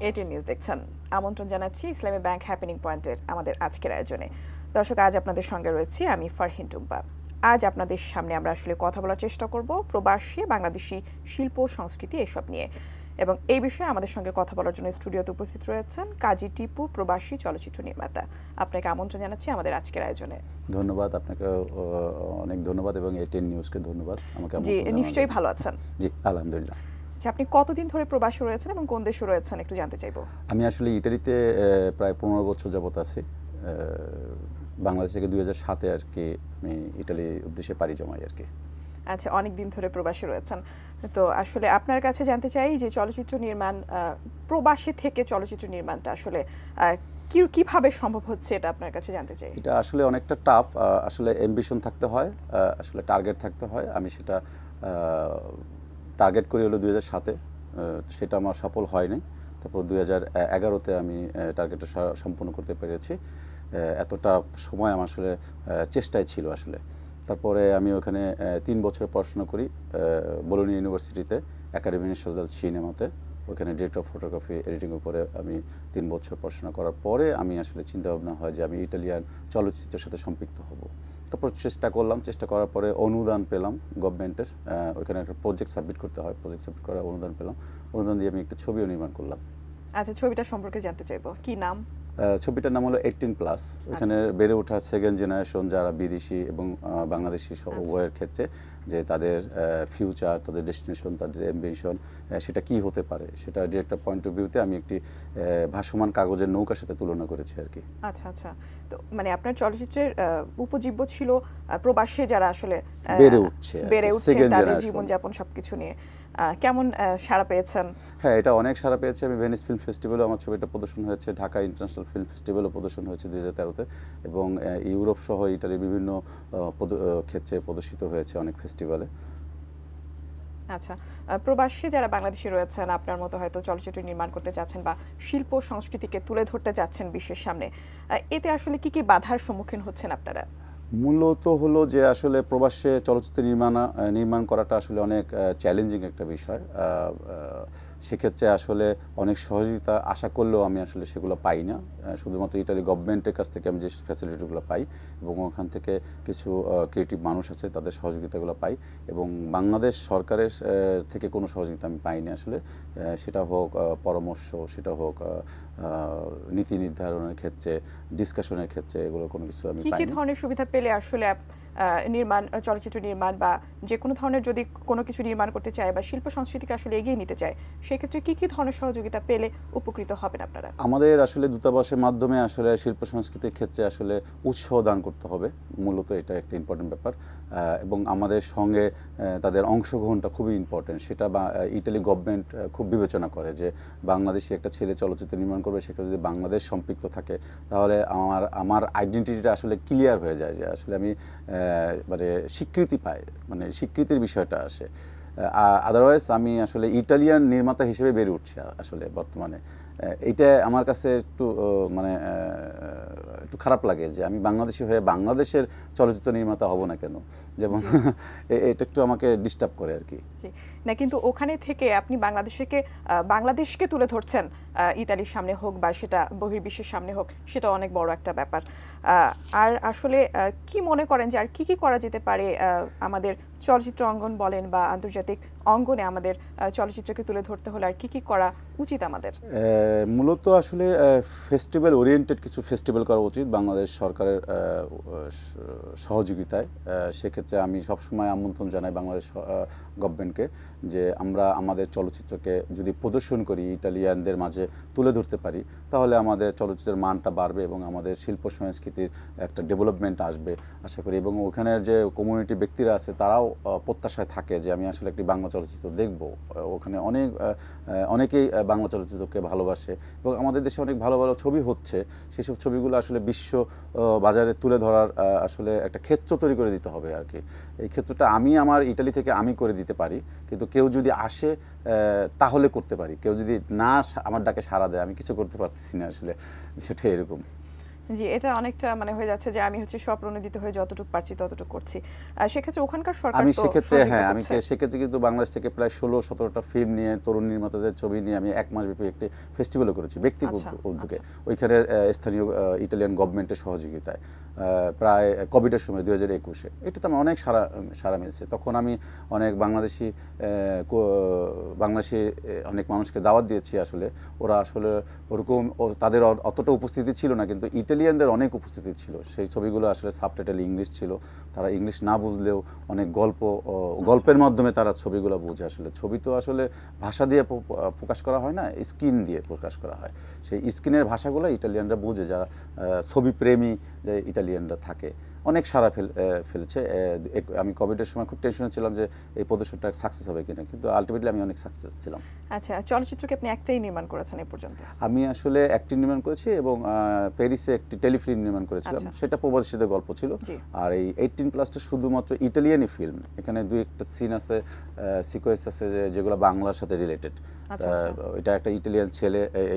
এটি নিউজ দেখছেন। আমন্ত্রণ জানাচ্ছি ইসলামী ব্যাংক হ্যাপেনিং পয়েন্টের আমাদের আজকের আয়োজনে। দর্শক, আজ আপনাদের সঙ্গে রয়েছি আমি ফারহিন টুম্পা। আজ আপনাদের সামনে আমরা আসলে কথা বলার চেষ্টা করব প্রবাসী বাংলাদেশি শিল্প সংস্কৃতি এসব নিয়ে, এবং এই বিষয়ে আমাদের সঙ্গে কথা বলার জন্য স্টুডিওতে উপস্থিত রয়েছেন কাজী টিপু, প্রবাসী চলচ্চিত্র নির্মাতা। আপনাকে আমন্ত্রণ জানাচ্ছি আমাদের আজকের আয়োজনে। ধন্যবাদ, আপনাকে অনেক ধন্যবাদ এবং এটিএন নিউজকে ধন্যবাদ আমাকে। জি, নিশ্চয়ই ভালো আছেন। জি, আলহামদুলিল্লাহ। আপনি কতদিন ধরে প্রবাসী রয়েছেন এবং কোন দেশে রয়েছেন একটু জানতে চাইবো। আমি আসলে ইটালিতে প্রায় 15 বছর যাবত আছি। বাংলাদেশ থেকে 2007-এ আর কি আমি ইটালির উদ্দেশ্যে পাড়ি জমাই আর কি। আচ্ছা, অনেক দিন ধরে প্রবাসী রয়েছেন। তো আসলে আপনার কাছে জানতে চাই যে চলচ্চিত্র নির্মাণ, প্রবাসী থেকে চলচ্চিত্র নির্মাণটা আসলে কিভাবে সম্ভব হচ্ছে, এটা আপনার কাছে জানতে চাই। এটা আসলে অনেকটা টাফ। আসলে অ্যাম্বিশন থাকতে হয়, আসলে টার্গেট থাকতে হয়। আমি সেটা টার্গেট করি হলো 2007-এ, সেটা আমার সফল হয়নি। তারপর 2011-তে আমি টার্গেটটা সম্পূর্ণ করতে পেরেছি। এতটা সময় আমার আসলে চেষ্টায় ছিল আসলে। তারপরে আমি ওখানে 3 বছর পড়াশোনা করি বোলোনি ইউনিভার্সিটিতে, একাডেমি ন্যাশনাল সিনেমাতে। ওখানে ডিরেক্টর অফ ফটোগ্রাফি এডিটিং উপরে আমি 3 বছর পড়াশোনা করার পরে আমি আসলে চিন্তা ভাবনা হয় যে আমি ইটালিয়ান চলচ্চিত্রের সাথে সম্পৃক্ত হব। তারপর চেষ্টা করলাম, চেষ্টা করার পরে অনুদান পেলাম গভর্নমেন্টের। ওখানে একটা প্রজেক্ট সাবমিট করতে হয়, প্রজেক্ট সাবমিট করার অনুদান পেলাম। অনুদান দিয়ে আমি একটা ছবিও নির্মাণ করলাম। আচ্ছা, ছবিটা সম্পর্কে জানতে চাইবো, কি নাম? ছবিটার নাম হলো 18+। ওখানে বেড়ে ওঠা সেকেন্ড জেনারেশন যারা বিদেশি এবং বাংলাদেশি উভয়ের ক্ষেত্রে, যে তাদের ফিউচার, তাদের ডেস্টিনেশন, তাদের অ্যাম্বিশন সেটা কি হতে পারে, সেটা ডিরেক্টর পয়েন্ট অফ ভিউতে আমি একটি ভাসমান কাগজের নৌকার সাথে তুলনা করেছি আর কি। আচ্ছা আচ্ছা, তো মানে আপনার চলচ্চিত্রের উপজীব্য ছিল প্রবাসী যারা আসলে বেড়ে উঠছে তাদের জীবনযাপন সবকিছু নিয়ে। কেমন সাড়া পেয়েছেন? হ্যাঁ, এটা অনেক সাড়া পেয়েছে। আমি ভেনিস ফিল্ম ফেস্টিভ্যালে আমার ছবিটা প্রদর্শন হয়েছে, ঢাকা ইন্টারন্যাশনাল ফিল্ম ফেস্টিভ্যালও প্রদর্শন হয়েছে 2013-তে, এবং ইউরোপ সহ ইটালির বিভিন্ন ক্ষেত্রে প্রদর্শিত হয়েছে অনেক ফেস্টিভ্যালে। আচ্ছা, প্রবাসী যারা বাংলাদেশি রয়েছেন, আপনার মতো হয়তো চলচ্চিত্র নির্মাণ করতে চাচ্ছেন বা শিল্প সংস্কৃতিকে তুলে ধরতে চাচ্ছেন বিশ্বের সামনে, এতে আসলে কি কি বাধার সম্মুখীন হচ্ছেন আপনারা? মূলত হলো যে আসলে প্রবাসে চলচ্চিত্র নির্মাণ করাটা আসলে অনেক চ্যালেঞ্জিং একটা বিষয়। সেক্ষেত্রে আসলে অনেক সহযোগিতা আশা করলেও আমি আসলে সেগুলো পাই না। শুধুমাত্র ইটালি গভর্নমেন্টের কাছ থেকে আমি যে ফ্যাসিলিটিগুলো পাই, এবং ওখান থেকে কিছু ক্রিয়েটিভ মানুষ আছে তাদের সহযোগিতাগুলো পাই, এবং বাংলাদেশ সরকারের থেকে কোনো সহযোগিতা আমি পাইনি আসলে। সেটা হোক পরামর্শ, সেটা হোক নীতি নির্ধারণের ক্ষেত্রে, ডিসকাশনের ক্ষেত্রে, এগুলো কোনো কিছু আমি পাইনি। কি ধরনের সুবিধা পেলে আসলে চলচ্চিত্র নির্মাণ বা যে কোনো ধরনের যদি কোনো কিছু নির্মাণ করতে চায় বা শিল্প সংস্কৃতিকে আসলে এগিয়ে নিতে চায়, সেক্ষেত্রে কি ধরনের সহযোগিতা পেলে উপকৃত হবেন আপনারা? আমাদের আসলে দূতাবাসের মাধ্যমে আসলে শিল্প সংস্কৃতির ক্ষেত্রে আসলে উৎসাহ দান করতে হবে, মূলত এটা একটা ইম্পর্টেন্ট ব্যাপার। এবং আমাদের সঙ্গে তাদের অংশগ্রহণটা খুবই ইম্পর্টেন্ট। সেটা ইটালি গভর্নমেন্ট খুব বিবেচনা করে যে বাংলাদেশি একটা ছেলে চলচ্চিত্র নির্মাণ করবে, সেখানে যদি বাংলাদেশ সম্পৃক্ত থাকে তাহলে আমার আইডেন্টিটিটা আসলে ক্লিয়ার হয়ে যায়, যে আসলে আমি মানে স্বীকৃতি পাই, মানে স্বীকৃতির বিষয়টা আসে। আদারওয়াইজ আমি আসলে ইটালিয়ান নির্মাতা হিসেবে বেড়ে উঠছি আসলে বর্তমানে। এইটা আমার কাছে একটু মানে একটু খারাপ লাগে যে আমি বাংলাদেশি হয়ে বাংলাদেশের চলচ্চিত্র নির্মাতা হব না কেন, যেমন এটা একটু আমাকে ডিস্টার্ব করে আর কি। না, কিন্তু ওখানে থেকে আপনি বাংলাদেশকে তুলে ধরছেন, ইতালির সামনে হোক বা সেটা বহির্বিশ্বের সামনে হোক, সেটা অনেক বড় একটা ব্যাপার। আর আসলে কি মনে করেন যে আর কি করা যেতে পারে আমাদের চলচ্চিত্র অঙ্গন বলেন বা আন্তর্জাতিক অঙ্গনে আমাদের চলচ্চিত্রকে তুলে ধরতে হলে আর কি করা উচিত আমাদের? মূলত আসলে ফেস্টিভ্যাল ওরিয়েন্টেড কিছু ফেস্টিভ্যাল করা উচিত বাংলাদেশ সরকারের সহযোগিতায়। সেক্ষেত্রে আমি সবসময় আমন্ত্রণ জানাই বাংলাদেশ গভর্নমেন্টকে যে আমরা আমাদের চলচ্চিত্রকে যদি প্রদর্শন করি, ইটালিয়ানদের মাঝে তুলে ধরতে পারি, তাহলে আমাদের চলচ্চিত্রের মানটা বাড়বে এবং আমাদের শিল্প সংস্কৃতির একটা ডেভেলপমেন্ট আসবে আশা করি। এবং ওখানের যে কমিউনিটি ব্যক্তিরা আছে তারাও প্রত্যাশায় থাকে যে আমি আসলে একটি বাংলা চলচ্চিত্র দেখব। ওখানে অনেকেই বাংলা চলচ্চিত্রকে ভালোবাসে, এবং আমাদের দেশে অনেক ভালো ভালো ছবি হচ্ছে। সেসব ছবিগুলো আসলে বিশ্ব বাজারে তুলে ধরার আসলে একটা ক্ষেত্র তৈরি করে দিতে হবে আর কি। এই ক্ষেত্রটা আমি আমার ইটালি থেকে আমি করে দিতে পারি, কিন্তু কেউ যদি আসে তাহলে করতে পারি, কেউ যদি না আমার ডাকে সাড়া দেয় আমি কিছু করতে পারতেছি না আসলে, সেটা এরকম। জি, এটা অনেকটা মানে হয়ে যাচ্ছে যে আমি হচ্ছে স্বপ্রণোদিত হয়ে যতটুকু পারছি ততটুকু করছি। সেক্ষেত্রে ওখানকার সরকার আমি তো সেক্ষেত্রে সহযোগিতা আমি করছে। সেক্ষেত্রে কিন্তু বাংলাদেশ থেকে প্রায় ১৬-১৭টা ফিল্ম নিয়ে তরুণ নির্মাতাদের ছবি নিয়ে আমি ১ মাস ব্যাপী একটি ফেস্টিভ্যালও করেছি ব্যক্তিগত আচ্ছা, উদ্যোগে। আচ্ছা। ওইখানের স্থানীয় ইটালিয়ান গভর্নমেন্টের সহযোগিতায় প্রায় কোভিডের সময় ২০২১-এ এটাতে আমার অনেক সাড়া মিলছে। তখন আমি অনেক বাংলাদেশি অনেক মানুষকে দাওয়াত দিয়েছি আসলে। ওরা আসলে ওরকম তাদের অতটা উপস্থিতি ছিল না, কিন্তু ইটালিয়ানদের অনেক উপস্থিতি ছিল। সেই ছবিগুলো আসলে সাবটাইটেল ইংলিশ ছিল, তারা ইংলিশ না বুঝলেও অনেক গল্পের মাধ্যমে তারা ছবিগুলো বুঝে। আসলে ছবি তো আসলে ভাষা দিয়ে প্রকাশ করা হয় না, স্ক্রিন দিয়ে প্রকাশ করা হয়। সেই স্ক্রিনের ভাষাগুলো ইটালিয়ানরা বুঝে, যারা ছবি প্রেমী যে ইটালিয়ানরা থাকে। অনেক সাড়া ফেলেছে। আমি কোভিডের সময় খুব টেনশনে ছিলাম যে এই প্রদর্শনটা সাকসেস হবে কিনা, কিন্তু আলটিমেটলি আমি অনেক সাকসেস ছিলাম। আচ্ছা, চলচ্চিত্রকে আপনি একটাই নির্মাণ করেছেন এই পর্যন্ত? আমি আসলে একটি নির্মাণ করেছি এবং প্যারিসে একটি টেলিফিল্ম নির্মাণ করেছিলাম। সেটা প্রবাসীদের গল্প ছিল। আর এই 18+টা শুধুমাত্র ইটালিয়ানই ফিল্ম। এখানে দুই একটা সিন আছে, সিকোয়েন্স আছে যেগুলো বাংলার সাথে রিলেটেড। এটা একটা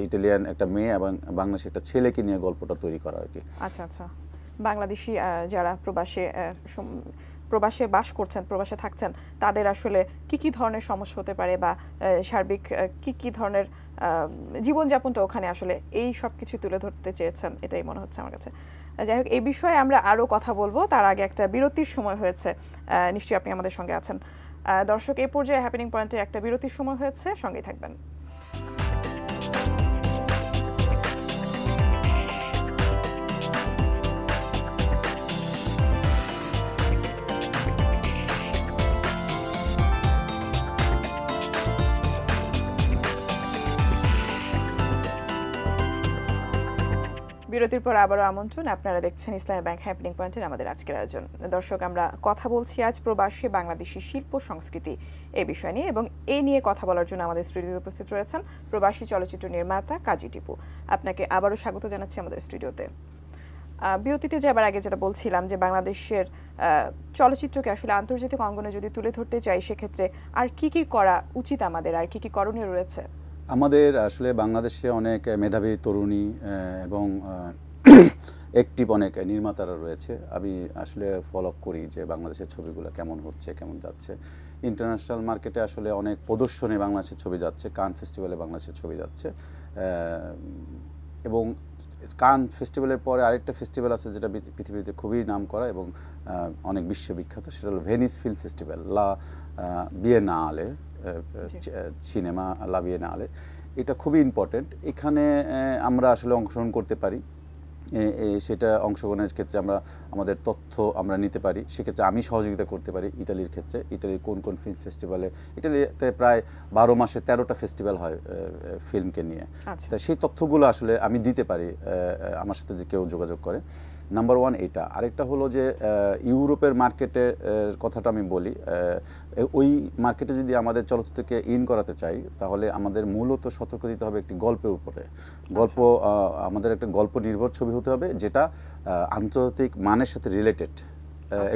ইটালিয়ান একটা মেয়ে এবং বাংলাদেশি একটা ছেলেকে নিয়ে গল্পটা তৈরি করা আর কি। আচ্ছা আচ্ছা। বাংলাদেশি যারা প্রবাসে বাস করছেন, প্রবাসে থাকছেন, তাদের আসলে কি ধরনের সমস্যা হতে পারে বা সার্বিক কি ধরনের জীবনযাপনটা ওখানে আসলে এই সব কিছু তুলে ধরতে চেয়েছেন, এটাই মনে হচ্ছে আমার কাছে। যাই হোক, এই বিষয়ে আমরা আরও কথা বলবো, তার আগে একটা বিরতির সময় হয়েছে। নিশ্চয়ই আপনি আমাদের সঙ্গে আছেন। দর্শক, এই পর্যায়ে হ্যাপেনিং পয়েন্টে একটা বিরতির সময় হয়েছে, সঙ্গেই থাকবেন। বিরতির পর আবারও আমন্ত্রণ। আপনারা দেখছেন ইসলামী ব্যাংক হ্যাপেনিং পয়েন্টের আমাদের আজকের আয়োজন। দর্শক, আমরা কথা বলছি আজ প্রবাসী বাংলাদেশি শিল্প সংস্কৃতি এই বিষয় নিয়ে, এবং এই নিয়ে কথা বলার জন্য আমাদের স্টুডিওতে উপস্থিত রয়েছেন প্রবাসী চলচ্চিত্র নির্মাতা কাজী টিপু। আপনাকে আবারও স্বাগত জানাচ্ছি আমাদের স্টুডিওতে। বিরতিতে যাবার আগে যেটা বলছিলাম যে বাংলাদেশের চলচ্চিত্রকে আসলে আন্তর্জাতিক অঙ্গনে যদি তুলে ধরতে চাই, সেক্ষেত্রে আর কি করা উচিত আমাদের, আর কি করণীয় রয়েছে? আমাদের আসলে বাংলাদেশে অনেক মেধাবী তরুণী এবং অ্যাক্টিভ অনেক নির্মাতারা রয়েছে। আমি আসলে ফলো করি যে বাংলাদেশের ছবিগুলো কেমন হচ্ছে, কেমন যাচ্ছে। ইন্টারন্যাশনাল মার্কেটে আসলে অনেক প্রদর্শনে বাংলাদেশের ছবি যাচ্ছে, কান ফেস্টিভ্যালে বাংলাদেশের ছবি যাচ্ছে। এবং কান ফেস্টিভ্যালের পরে আরেকটা ফেস্টিভ্যাল আছে যেটা পৃথিবীতে খুবই নাম করা এবং অনেক বিশ্ববিখ্যাত, সেটা হলো ভেনিস ফিল্ম ফেস্টিভ্যাল, লা বিয়েনালে সিনেমা, লা বিয়েনালে। এটা খুবই ইম্পর্টেন্ট। এখানে আমরা আসলে অংশগ্রহণ করতে পারি। সেটা অংশগ্রহণের ক্ষেত্রে আমাদের তথ্য আমরা নিতে পারি। সেক্ষেত্রে আমি সহযোগিতা করতে পারি ইটালির ক্ষেত্রে। ইটালির কোন ফিল্ম ফেস্টিভ্যালে, ইটালিতে প্রায় 12 মাসে 13টা ফেস্টিভ্যাল হয় ফিল্মকে নিয়ে। তা সেই তথ্যগুলো আসলে আমি দিতে পারি আমার সাথে যে কেউ যোগাযোগ করে। নাম্বার 1 এটা। আরেকটা হলো যে ইউরোপের মার্কেটে কথাটা আমি বলি, ওই মার্কেটে যদি আমাদের চলচ্চিত্রকে ইন করাতে চাই, তাহলে আমাদের মূলত সতর্ক দিতে হবে একটি গল্পের উপরে। আমাদের একটা গল্প নির্ভর ছবি হতে হবে, যেটা আন্তর্জাতিক মানের সাথে রিলেটেড।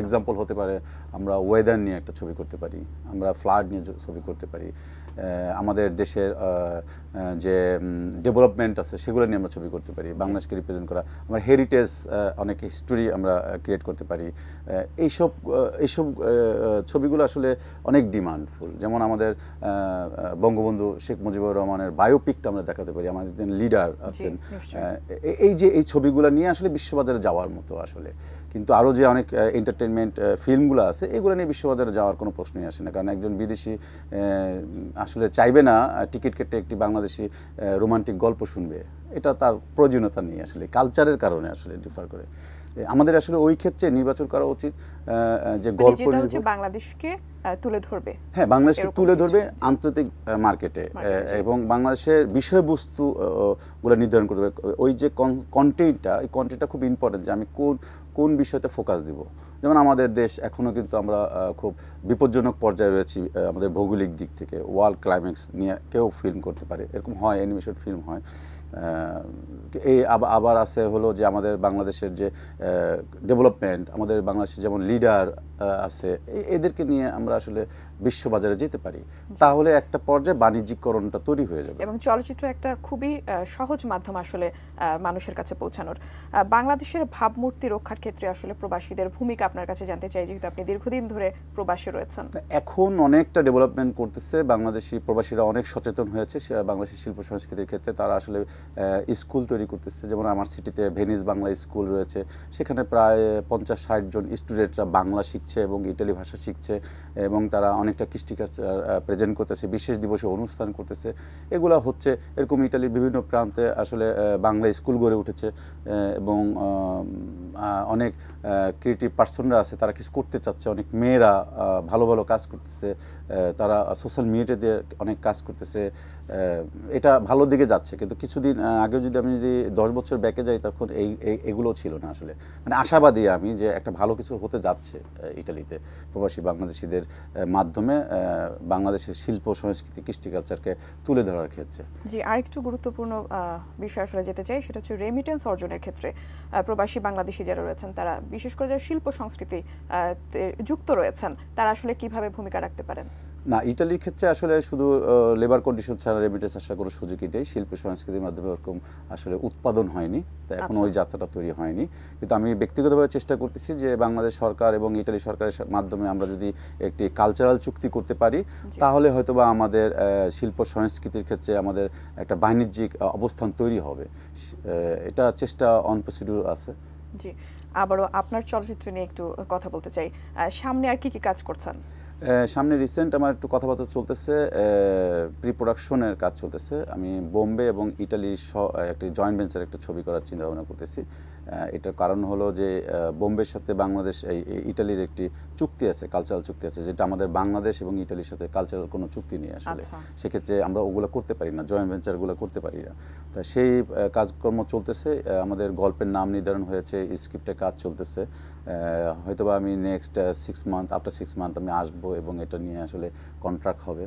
এক্সাম্পল হতে পারে, আমরা ওয়েদার নিয়ে একটা ছবি করতে পারি, আমরা ফ্লাড নিয়ে ছবি করতে পারি, আমাদের দেশের যে ডেভেলপমেন্ট আছে সেগুলো নিয়ে আমরা ছবি করতে পারি, বাংলাদেশকে রিপ্রেজেন্ট করা, আমরা হেরিটেজ অনেক হিস্টোরি আমরা ক্রিয়েট করতে পারি। এইসব ছবিগুলো আসলে অনেক ডিমান্ডফুল। যেমন আমাদের বঙ্গবন্ধু শেখ মুজিবুর রহমানের বায়োপিকটা আমরা দেখাতে পারি, আমাদের লিডার আছেন। এই ছবিগুলো নিয়ে আসলে বিশ্ববাজারে যাওয়ার মতো আসলে। কিন্তু আরও যে অনেক এন্টারটেনমেন্ট ফিল্মগুলো আছে, এগুলো নিয়ে বিশ্ববাজারে যাওয়ার কোনো প্রশ্নই আসে না, কারণ একজন বিদেশি আসলে চাইবে না টিকিট কেটে একটি বাংলাদেশি রোমান্টিক গল্প শুনবে। এটা তার প্রয়োজনীয়তা নেই, আসলে কালচারের কারণে আসলে ডিফার করে। আমাদের আসলে ওই ক্ষেত্রে নির্বাচন করা উচিত যে গল্প বাংলাদেশকে তুলে ধরবে। হ্যাঁ, বাংলাদেশকে তুলে ধরবে আন্তর্জাতিক মার্কেটে, এবং বাংলাদেশের বিষয়বস্তু গুলো নির্ধারণ করবে। ওই যে কন্টেন্টটা, এই কন্টেন্টটা খুব ইম্পর্টেন্ট, যে আমি কোন বিষয়তে ফোকাস দিব। যেমন আমাদের দেশ এখনও কিন্তু আমরা খুব বিপজ্জনক পর্যায়ে রয়েছি আমাদের ভৌগোলিক দিক থেকে। ওয়ার্ল্ড ক্লাইম্যাক্স নিয়ে কেউ ফিল্ম করতে পারে, এরকম হয়, অ্যানিমেশন ফিল্ম হয়। আবার আছে হলো যে আমাদের বাংলাদেশের যে ডেভেলপমেন্ট, আমাদের বাংলাদেশের যেমন লিডার আছে, এদেরকে নিয়ে আমরা আসলে বিশ্ববাজারে যেতে পারি, তাহলে একটা পর্যায়ে বাণিজ্যিকরণটা তৈরি হয়ে যাবে। এবং চলচ্চিত্র একটা খুবই সহজ মাধ্যম আসলে মানুষের কাছে পৌঁছানোর। বাংলাদেশের ভাবমূর্তি রক্ষার ক্ষেত্রে আসলে প্রবাসীদের ভূমিকা আপনার কাছে জানতে চাই, যেহেতু আপনি দীর্ঘদিন ধরে প্রবাসে রয়েছেন। এখন অনেকটা ডেভেলপমেন্ট করতেছে, বাংলাদেশি প্রবাসীরা অনেক সচেতন হয়েছে বাংলাদেশি শিল্প সংস্কৃতির ক্ষেত্রে। তারা আসলে স্কুল তৈরি করতেছে, যেমন আমার সিটিতে ভেনিস বাংলা স্কুল রয়েছে, সেখানে প্রায় 50-60 জন স্টুডেন্টরা বাংলা শিখছে এবং ইটালি ভাষা শিখছে, এবং তারা অনেকটা কৃষ্টিকালচার প্রেজেন্ট করতেছে, বিশেষ দিবসে অনুষ্ঠান করতেছে। এগুলা হচ্ছে এরকম ইটালির বিভিন্ন প্রান্তে আসলে বাংলা স্কুল গড়ে উঠেছে, এবং অনেক ক্রিয়েটিভ পার্সনরা আছে, তারা কিছু করতে চাচ্ছে, অনেক মেয়েরা ভালো ভালো কাজ করতেছে, তারা সোশ্যাল মিডিয়াতে অনেক কাজ করতেছে, এটা ভালো দিকে যাচ্ছে। কিন্তু কিছুদিন আগে আমি যদি 10 বছর ব্যাকে যাই, তখন এগুলো ছিল না আসলে। মানে আশাবাদী আমি যে একটা ভালো কিছু হতে যাচ্ছে ইটালিতে প্রবাসী বাংলাদেশিদের মাধ্যমে বাংলাদেশের শিল্প সংস্কৃতি কৃষ্টি কালচারকে তুলে ধরার ক্ষেত্রে। জি, আরেকটু গুরুত্বপূর্ণ বিষয় আসলে যেতে চাই, সেটা হচ্ছে রেমিটেন্স অর্জনের ক্ষেত্রে প্রবাসী বাংলাদেশি যারা রয়েছেন, তারা বিশেষ করে যারা শিল্প সংস্কৃতি যুক্ত রয়েছেন, তারা আসলে কিভাবে ভূমিকা রাখতে পারেন? না, ইটালির ক্ষেত্রে আসলে শুধু লেবার কন্ডিশন ছাড়া রেমিটেন্স আসার কোনো সুযোগই নেই। শিল্প সংস্কৃতির মাধ্যমে ওরকম আসলে উৎপাদন হয়নি, তাই এখন ওই যাত্রাটা তৈরি হয়নি। কিন্তু আমি ব্যক্তিগতভাবে চেষ্টা করতেছি যে বাংলাদেশ সরকার এবং ইটালি সরকারের মাধ্যমে আমরা যদি একটি কালচারাল চুক্তি করতে পারি, তাহলে হয়তোবা আমাদের শিল্প সংস্কৃতির ক্ষেত্রে আমাদের একটা বাণিজ্যিক অবস্থান তৈরি হবে। এটা চেষ্টা অন প্রসিডিউর আছে। জি, আবারও আপনার চলচ্চিত্র নিয়ে একটু কথা বলতে চাই। সামনে আর কি কাজ করছেন? সামনে রিসেন্ট আমার একটু কথাবার্তা চলতেছে, প্রি প্রোডাকশনের কাজ চলতেছে। আমি বোম্বে এবং ইটালির একটি জয়েন্ট ভেঞ্চার একটা ছবি করার চিন্তা ভাবনা করতেছি। এটার কারণ হলো যে বোম্বের সাথে বাংলাদেশ ইটালির একটি চুক্তি আছে, কালচারাল চুক্তি আছে, যেটা আমাদের বাংলাদেশ এবং ইটালির সাথে কালচারাল কোনো চুক্তি নেই আসলে। সেক্ষেত্রে আমরা ওগুলো করতে পারি না, জয়েন্ট ভেঞ্চারগুলো করতে পারি না। তা সেই কাজকর্ম চলতেছে। আমাদের গল্পের নাম নির্ধারণ হয়েছে, স্ক্রিপ্টে কাজ চলতেছে। হয়তোবা আমি নেক্সট 6 মান্থ, আফটার 6 মান্থ আমি আসবো এবং এটা নিয়ে আসলে কন্ট্রাক্ট হবে।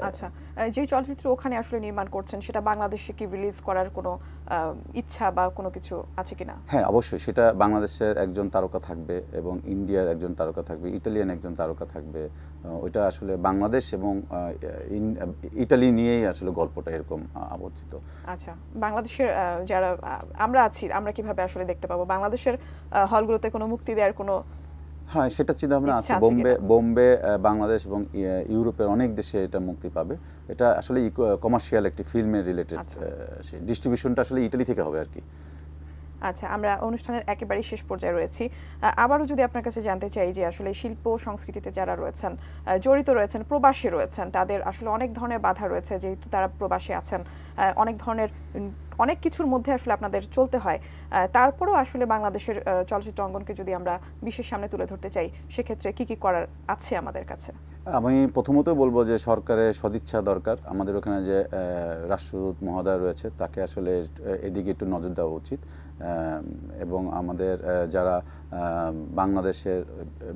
আচ্ছা, যে চলচ্চিত্র ওখানে আসলে নির্মাণ করছেন, সেটা বাংলাদেশে কি রিলিজ করার কোনো ইচ্ছা বা কোনো কিছু আছে কিনা? হ্যাঁ, অবশ্যই। সেটা বাংলাদেশের একজন তারকা থাকবে এবং ইন্ডিয়ার একজন তারকা থাকবে, ইটালিয়ান একজন তারকা থাকবে। ওইটা আসলে বাংলাদেশ এবং ইটালি নিয়েই আসলে গল্পটা এরকম আবর্তিত। আচ্ছা, বাংলাদেশের যারা আমরা আছি, আমরা কিভাবে আসলে দেখতে পাবো? বাংলাদেশের হলগুলোতে কোনো মুক্তি দেওয়ার কোনো? হ্যাঁ, সেটা চিন্তা ভাবনা আছে। বোম্বে, বাংলাদেশ এবং ইউরোপের অনেক দেশে এটা মুক্তি পাবে। এটা আসলে কমার্শিয়াল একটি ফিল্মের রিলেটেড, ডিস্ট্রিবিউশনটা আসলে ইটালি থেকে হবে আর কি। আচ্ছা, আমরা অনুষ্ঠানের একেবারেই শেষ পর্যায়ে রয়েছি। আবারও যদি আপনার কাছে জানতে চাই যে আসলে শিল্প সংস্কৃতিতে যারা রয়েছেন, জড়িত রয়েছেন, প্রবাসী রয়েছেন, তাদের আসলে অনেক ধরনের বাধা রয়েছে, যেহেতু তারা প্রবাসী আছেন, অনেক কিছুর মধ্যে আসলে আপনাদের চলতে হয়। তারপরেও আসলে বাংলাদেশের চলচ্চিত্র অঙ্গনকে যদি আমরা বিশ্বের সামনে তুলে ধরতে চাই, সেক্ষেত্রে কি কি করার আছে আমাদের কাছে? আমি প্রথমত বলবো যে সরকারের সদিচ্ছা দরকার। আমাদের ওখানে যে রাষ্ট্রদূত মহোদয় রয়েছে, তাকে আসলে এদিকে একটু নজর দেওয়া উচিত, এবং আমাদের যারা বাংলাদেশের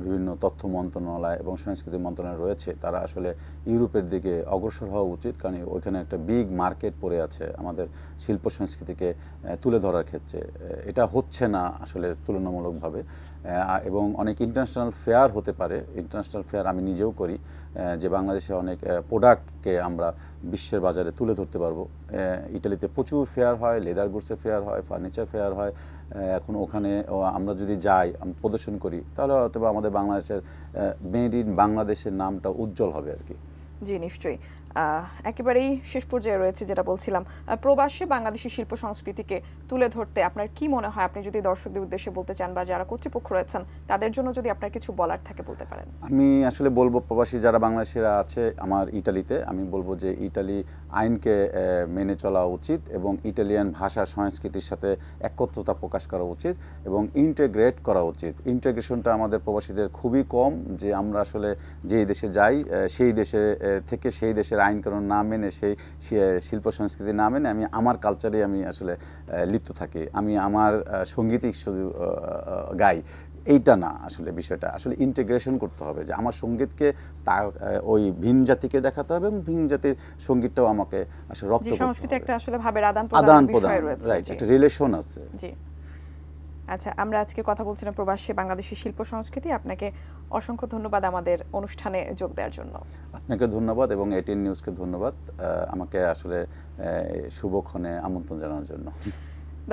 বিভিন্ন তথ্য মন্ত্রণালয় এবং সংস্কৃতি মন্ত্রণালয় রয়েছে, তারা আসলে ইউরোপের দিকে অগ্রসর হওয়া উচিত, কারণ ওইখানে একটা বিগ মার্কেট পড়ে আছে আমাদের শিল্প সংস্কৃতিকে তুলে ধরার ক্ষেত্রে। এটা হচ্ছে না আসলে তুলনামূলকভাবে, এবং অনেক ইন্টারন্যাশনাল ফেয়ার হতে পারে। ইন্টারন্যাশনাল ফেয়ার আমি নিজেও করি, যে বাংলাদেশে অনেক প্রোডাক্টকে আমরা বিশ্বের বাজারে তুলে ধরতে পারবো। ইটালিতে প্রচুর ফেয়ার হয়, লেদার গুডসের ফেয়ার হয়, ফার্নিচার ফেয়ার হয়। এখন ওখানে আমরা যদি যাই, প্রদর্শন করি, তাহলে হয়তো আমাদের বাংলাদেশের মেড ইন বাংলাদেশের নামটা উজ্জ্বল হবে আর কি। জি, নিশ্চয়ই। একেবারেই শেষ পর্যায়ে রয়েছে, যেটা বলছিলাম, প্রবাসে বাংলাদেশি শিল্প সংস্কৃতিকে তুলে ধরতে আপনার কি মনে হয়? আপনি যদি দর্শকদের উদ্দেশ্যে বলতে চান, বা যারা কর্তৃপক্ষ রয়েছেন তাদের জন্য যদি আপনার কিছু বলার থাকে বলতে পারেন। আমি আসলে বলবো, প্রবাসী যারা বাংলাদেশিরা আছে আমার ইটালিতে, আমি বলবো যে ইটালি আইনকে মেনে চলা উচিত, এবং ইটালিয়ান ভাষা সংস্কৃতির সাথে একত্রতা প্রকাশ করা উচিত, এবং ইন্টিগ্রেট করা উচিত। ইন্টিগ্রেশনটা আমাদের প্রবাসীদের খুবই কম, যে আমরা আসলে যেই দেশে যাই, সেই দেশে থেকে সেই দেশের আইন কানুন না মেনে, সেই শিল্প সংস্কৃতি না মেনে আমি আমার কালচারে আমি আসলে লিপ্ত থাকি, আমি আমার সঙ্গীতই শুধু গাই। এইটা না, আসলে বিষয়টা আসলে ইন্টিগ্রেশন করতে হবে, যে আমার সঙ্গীতকে তার ওই ভিন জাতিকে দেখাতে হবে, এবং ভিন জাতির সঙ্গীতটাও আমাকে আসলে রপ্ত করতে হবে। সংস্কৃতি একটা আসলে ভাবের আদান প্রদান, রাইট, একটা রিলেশন আছে। জি, আচ্ছা, আমরা আজকে কথা বলছিলাম প্রবাসী বাংলাদেশি শিল্প সংস্কৃতি। আপনাকে অসংখ্য ধন্যবাদ আমাদের অনুষ্ঠানে যোগ দেওয়ার জন্য। আপনাকে ধন্যবাদ এবং এটিএন নিউজকে ধন্যবাদ আমাকে আসলে শুভক্ষণে আমন্ত্রণ জানানোর জন্য।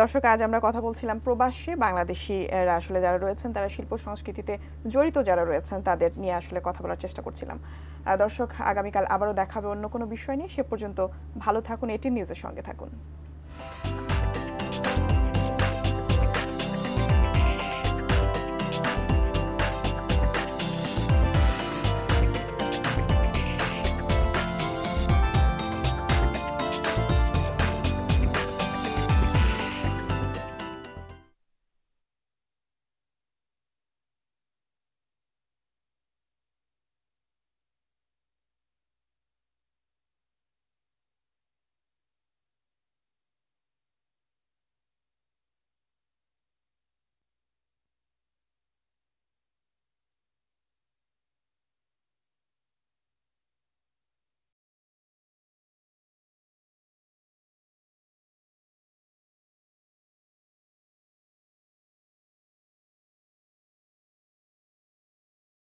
দর্শক, আজ আমরা কথা বলছিলাম প্রবাসী বাংলাদেশি আসলে যারা রয়েছেন, তারা শিল্প সংস্কৃতিতে জড়িত যারা রয়েছেন তাদের নিয়ে আসলে কথা বলার চেষ্টা করছিলাম। দর্শক, আগামীকাল আবারও দেখা হবে অন্য কোনো বিষয় নিয়ে। সে পর্যন্ত ভালো থাকুন, এটিএন নিউজের সঙ্গে থাকুন।